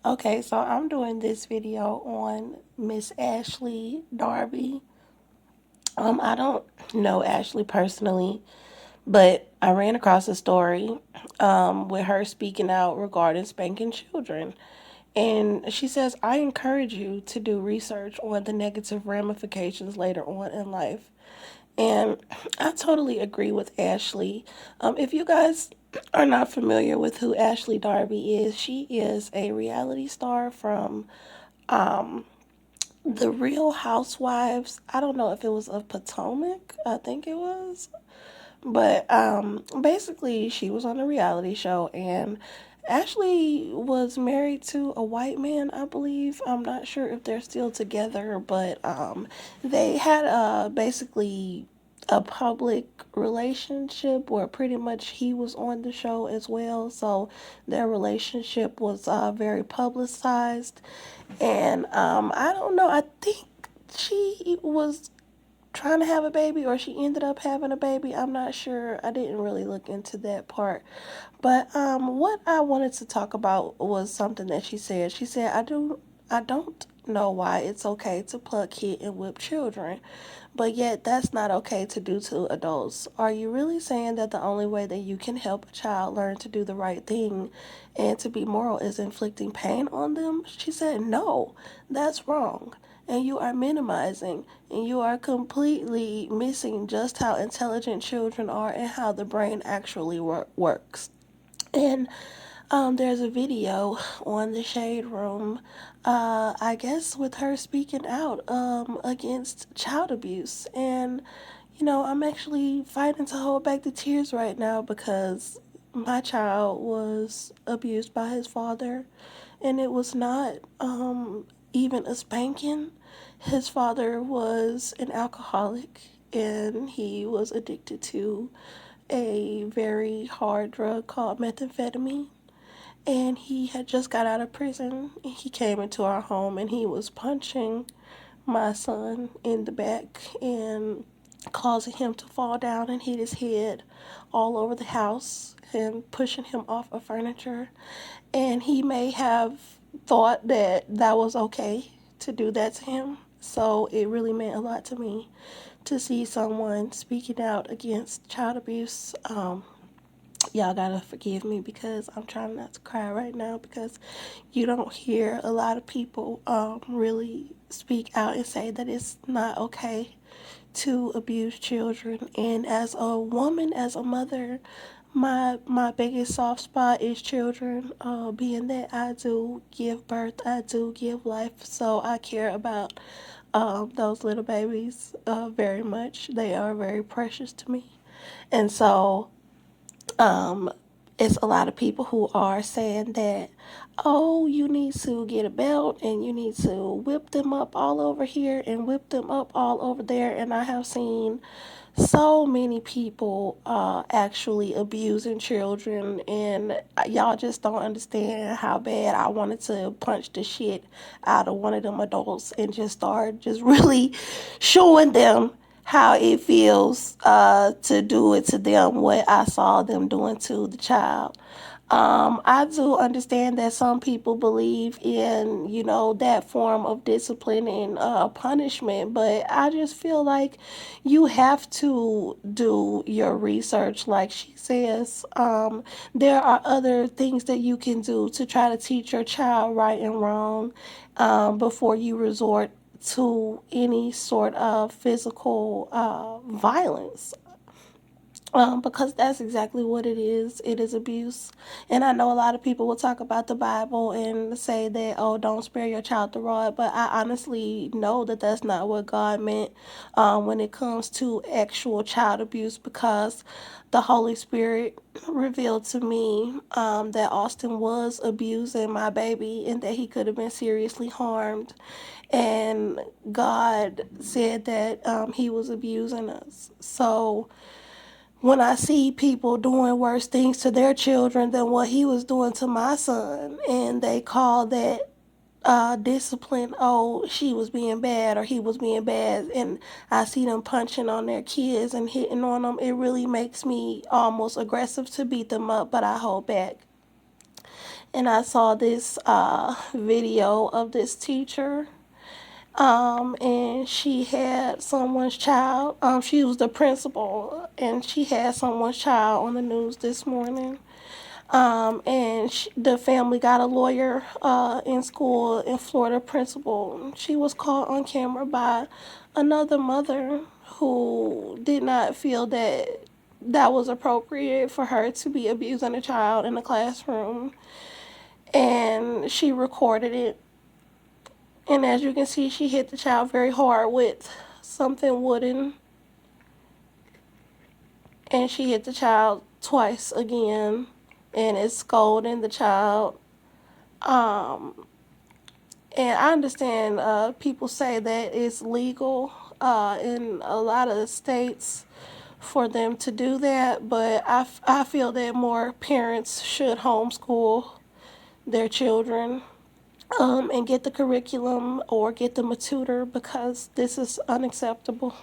Okay, so I'm doing this video on Miss Ashley Darby. I don't know Ashley personally, but I ran across a story with her speaking out regarding spanking children. And she says, I encourage you to do research on the negative ramifications later on in life. And I totally agree with Ashley. If you guys are not familiar with who Ashley Darby is, she is a reality star from the Real Housewives. I don't know if it was of Potomac. I think it was. But basically, she was on a reality show, and Ashley was married to a white man, I believe. I'm not sure if they're still together, but they had basically a public relationship where pretty much he was on the show as well. So their relationship was very publicized. And I don't know, I think she was trying to have a baby or she ended up having a baby. I'm not sure. I didn't really look into that part. But what I wanted to talk about was something that she said. She said, I don't know why it's okay to pluck, hit, and whip children, but yet that's not okay to do to adults. Are you really saying that the only way that you can help a child learn to do the right thing and to be moral is inflicting pain on them? She said, no, that's wrong. And you are minimizing and you are completely missing just how intelligent children are and how the brain actually works. And there's a video on the Shade Room, I guess, with her speaking out against child abuse. And, I'm actually fighting to hold back the tears right now because my child was abused by his father, and it was not even a spanking. His father was an alcoholic, and he was addicted to a very hard drug called methamphetamine, and he had just got out of prison. He came into our home and he was punching my son in the back and causing him to fall down and hit his head all over the house and pushing him off of furniture. And he may have thought that that was okay to do that to him. So it really meant a lot to me to see someone speaking out against child abuse. Y'all gotta forgive me because I'm trying not to cry right now because you don't hear a lot of people really speak out and say that it's not okay to abuse children. And as a woman, as a mother, my biggest soft spot is children. Being that I do give birth, I do give life, so I care about those little babies very much. They are very precious to me, and so um, it's a lot of people who are saying that, oh, you need to get a belt and you need to whip them up all over here and whip them up all over there. And I have seen so many people actually abusing children, and y'all just don't understand how bad I wanted to punch the shit out of one of them adults and just start just really showing them how it feels to do it to them, what I saw them doing to the child. I do understand that some people believe in, that form of discipline and punishment, but I just feel like you have to do your research. Like she says, there are other things that you can do to try to teach your child right and wrong before you resort to any sort of physical violence, because that's exactly what it is. It is abuse. And I know a lot of people will talk about the Bible and say that, oh, don't spare your child the rod. But I honestly know that that's not what God meant when it comes to actual child abuse, because the Holy Spirit revealed to me that Austin was abusing my baby and that he could have been seriously harmed. And God said that he was abusing us. So when I see people doing worse things to their children than what he was doing to my son, and they call that discipline, oh, she was being bad or he was being bad, and I see them punching on their kids and hitting on them, it really makes me almost aggressive to beat them up, but I hold back. and I saw this video of this teacher, and she had someone's child. She was the principal, and she had someone's child on the news this morning. And the family got a lawyer in school, in Florida principal. She was caught on camera by another mother who did not feel that that was appropriate for her to be abusing a child in the classroom. And she recorded it. And as you can see, she hit the child very hard with something wooden. And she hit the child twice again and is scolding the child. Um, and I understand people say that it's legal in a lot of states for them to do that, but I feel that more parents should homeschool their children, and get the curriculum or get them a tutor, because this is unacceptable.